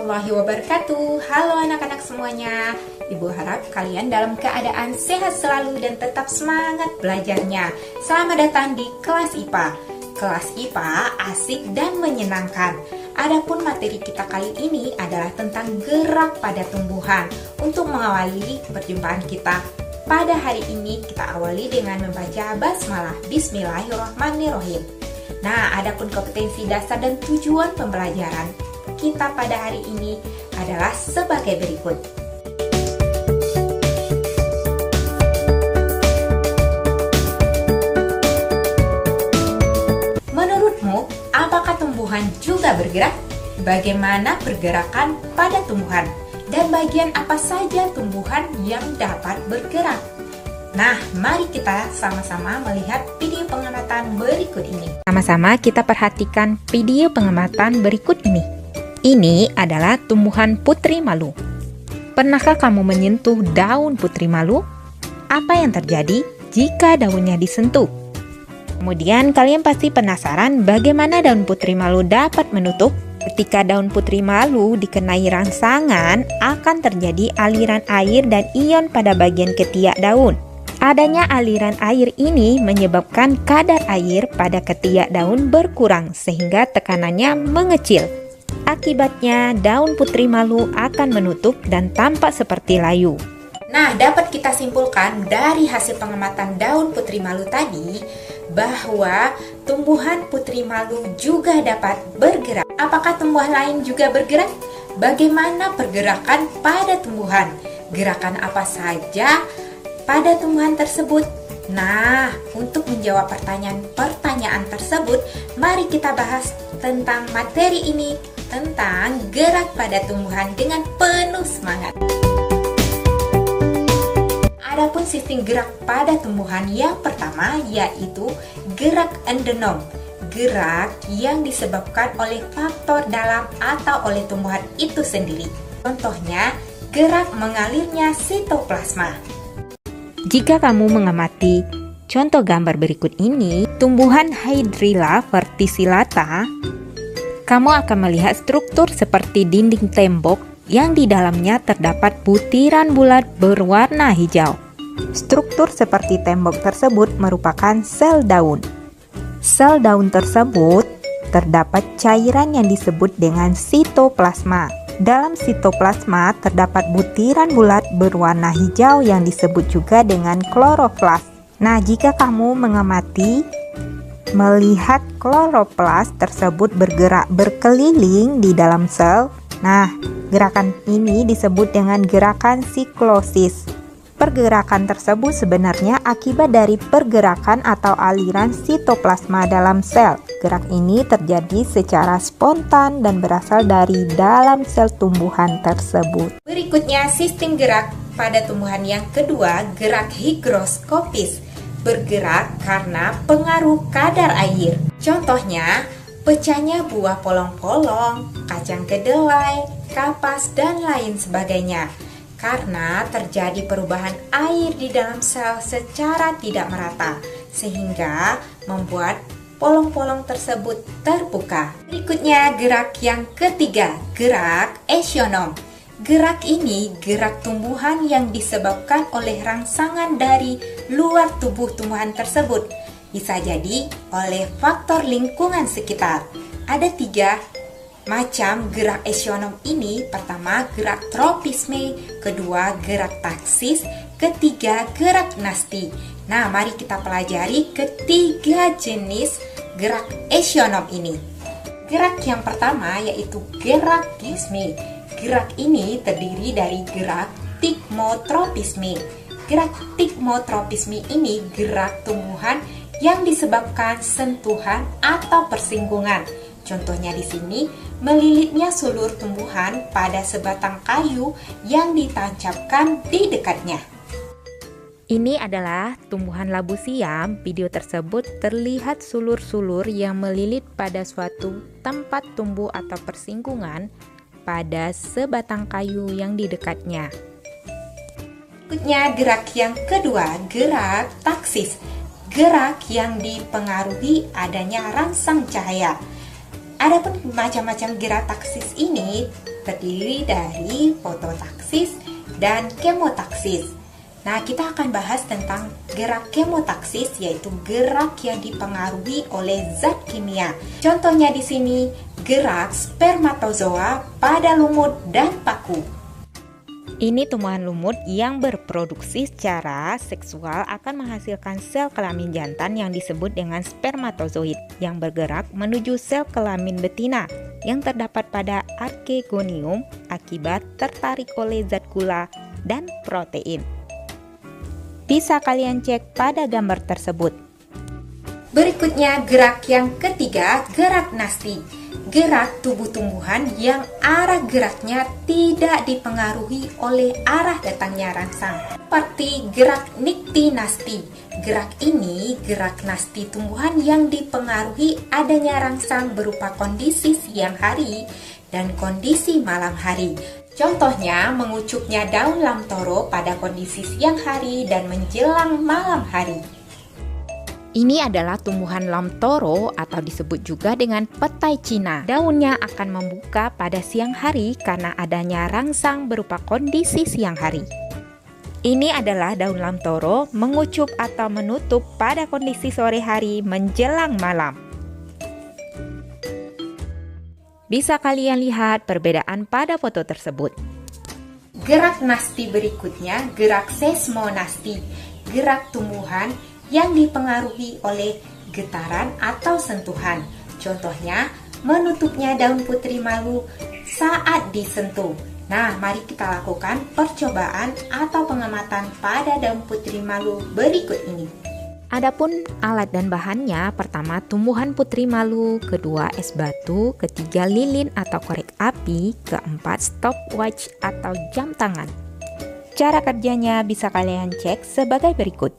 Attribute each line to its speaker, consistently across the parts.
Speaker 1: warahmatullahi wabarakatuh. Halo anak-anak semuanya. Ibu harap kalian dalam keadaan sehat selalu dan tetap semangat belajarnya. Selamat datang di kelas IPA. Kelas IPA asik dan menyenangkan. Adapun materi kita kali ini adalah tentang gerak pada tumbuhan. Untuk mengawali perjumpaan kita pada hari ini, kita awali dengan membaca basmalah. Bismillahirrahmanirrahim. Nah, adapun kompetensi dasar dan tujuan pembelajaran kita pada hari ini adalah sebagai berikut. Menurutmu, apakah tumbuhan juga bergerak? Bagaimana pergerakan pada tumbuhan? Dan bagian apa saja tumbuhan yang dapat bergerak? Nah, mari kita sama-sama melihat video pengamatan berikut ini. Sama-sama kita perhatikan video pengamatan berikut ini. Ini adalah tumbuhan putri malu. Pernahkah kamu menyentuh daun putri malu? Apa yang terjadi jika daunnya disentuh? Kemudian kalian pasti penasaran bagaimana daun putri malu dapat menutup. Ketika daun putri malu dikenai rangsangan, akan terjadi aliran air dan ion pada bagian ketiak daun. Adanya aliran air ini menyebabkan kadar air pada ketiak daun berkurang sehingga tekanannya mengecil. Akibatnya, daun putri malu akan menutup dan tampak seperti layu. Nah, dapat kita simpulkan dari hasil pengamatan daun putri malu tadi bahwa tumbuhan putri malu juga dapat bergerak. Apakah tumbuhan lain juga bergerak? Bagaimana pergerakan pada tumbuhan? Gerakan apa saja pada tumbuhan tersebut? Nah, untuk menjawab pertanyaan tersebut, mari kita bahas tentang materi ini, tentang gerak pada tumbuhan dengan penuh semangat. Adapun sistem gerak pada tumbuhan yang pertama yaitu gerak endonom. Gerak yang disebabkan oleh faktor dalam atau oleh tumbuhan itu sendiri. Contohnya, gerak mengalirnya sitoplasma. Jika kamu mengamati contoh gambar berikut ini, tumbuhan Hydrilla verticillata, kamu akan melihat struktur seperti dinding tembok yang di dalamnya terdapat butiran bulat berwarna hijau. Struktur seperti tembok tersebut merupakan sel daun. Sel daun tersebut terdapat cairan yang disebut dengan sitoplasma. Dalam sitoplasma terdapat butiran bulat berwarna hijau yang disebut juga dengan kloroplas. Nah, jika kamu melihat kloroplas tersebut bergerak berkeliling di dalam sel. Nah, gerakan ini disebut dengan gerakan siklosis. Pergerakan tersebut sebenarnya akibat dari pergerakan atau aliran sitoplasma dalam sel. Gerak ini terjadi secara spontan dan berasal dari dalam sel tumbuhan tersebut. Berikutnya, sistem gerak pada tumbuhan yang kedua, gerak higroskopis. Bergerak karena pengaruh kadar air. Contohnya, pecahnya buah polong-polong, kacang kedelai, kapas, dan lain sebagainya. Karena terjadi perubahan air di dalam sel secara tidak merata, sehingga membuat polong-polong tersebut terbuka. Berikutnya, gerak yang ketiga, gerak esionom. Gerak ini gerak tumbuhan yang disebabkan oleh rangsangan dari luar tubuh tumbuhan tersebut. Bisa jadi oleh faktor lingkungan sekitar. Ada 3 macam gerak esionom ini. Pertama, gerak tropisme. Kedua, gerak taksis. Ketiga, gerak nasti. Nah, mari kita pelajari ketiga jenis gerak esionom ini. Gerak yang pertama yaitu gerak gisme. Gerak ini terdiri dari gerak tigmotropisme. Gerak tigmotropisme ini gerak tumbuhan yang disebabkan sentuhan atau persinggungan. Contohnya di sini, melilitnya sulur tumbuhan pada sebatang kayu yang ditancapkan di dekatnya. Ini adalah tumbuhan labu siam. Video tersebut terlihat sulur-sulur yang melilit pada suatu tempat tumbuh atau persinggungan pada sebatang kayu yang di dekatnya. Berikutnya, gerak yang kedua, gerak taksis. Gerak yang dipengaruhi adanya rangsang cahaya. Adapun macam-macam gerak taksis ini terdiri dari fototaksis dan kemotaksis. Nah, kita akan bahas tentang gerak kemotaksis, yaitu gerak yang dipengaruhi oleh zat kimia. Contohnya di sini, gerak spermatozoa pada lumut dan paku. Ini tumbuhan lumut yang berproduksi secara seksual akan menghasilkan sel kelamin jantan yang disebut dengan spermatozoid yang bergerak menuju sel kelamin betina yang terdapat pada archegonium akibat tertarik oleh zat gula dan protein. Bisa kalian cek pada gambar tersebut. Berikutnya gerak yang ketiga, gerak nasti. Gerak tubuh tumbuhan yang arah geraknya tidak dipengaruhi oleh arah datangnya rangsang, seperti gerak niktinasti. Gerak ini gerak nasti tumbuhan yang dipengaruhi adanya rangsang berupa kondisi siang hari dan kondisi malam hari. Contohnya mengucuknya daun lamtoro pada kondisi siang hari dan menjelang malam hari. Ini adalah tumbuhan lamtoro atau disebut juga dengan petai Cina. Daunnya akan membuka pada siang hari karena adanya rangsang berupa kondisi siang hari. Ini adalah daun lamtoro mengucup atau menutup pada kondisi sore hari menjelang malam. Bisa kalian lihat perbedaan pada foto tersebut. Gerak nasti berikutnya, gerak seismonasti. Gerak tumbuhan yang dipengaruhi oleh getaran atau sentuhan. Contohnya, menutupnya daun putri malu saat disentuh. Nah, mari kita lakukan percobaan atau pengamatan pada daun putri malu berikut ini. Adapun alat dan bahannya, pertama tumbuhan putri malu, kedua es batu, ketiga lilin atau korek api, keempat stopwatch atau jam tangan. Cara kerjanya bisa kalian cek sebagai berikut.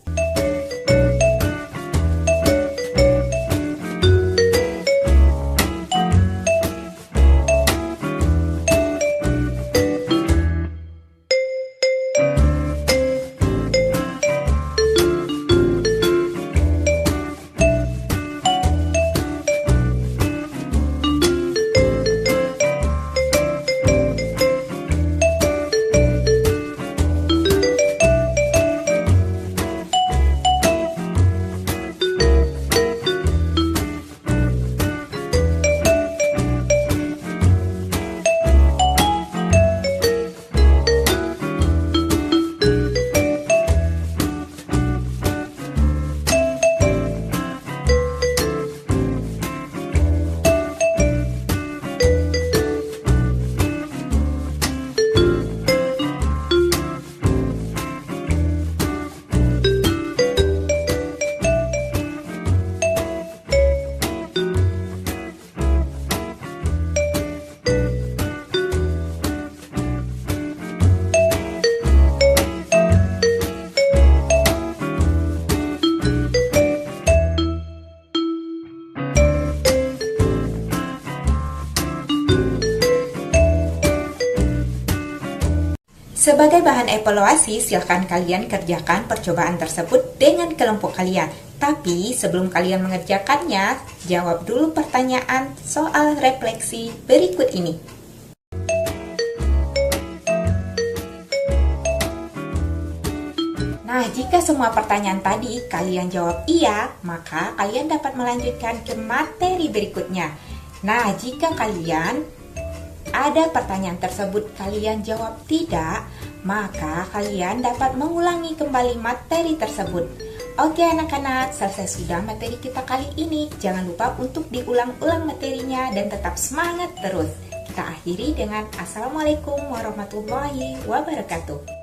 Speaker 1: Sebagai bahan evaluasi, silakan kalian kerjakan percobaan tersebut dengan kelompok kalian. Tapi sebelum kalian mengerjakannya, jawab dulu pertanyaan soal refleksi berikut ini. Nah, jika semua pertanyaan tadi kalian jawab iya, maka kalian dapat melanjutkan ke materi berikutnya. Nah, jika kalian ada pertanyaan tersebut kalian jawab tidak, maka kalian dapat mengulangi kembali materi tersebut. Oke anak-anak, selesai sudah materi kita kali ini. Jangan lupa untuk diulang-ulang materinya dan tetap semangat terus. Kita akhiri dengan Assalamualaikum warahmatullahi wabarakatuh.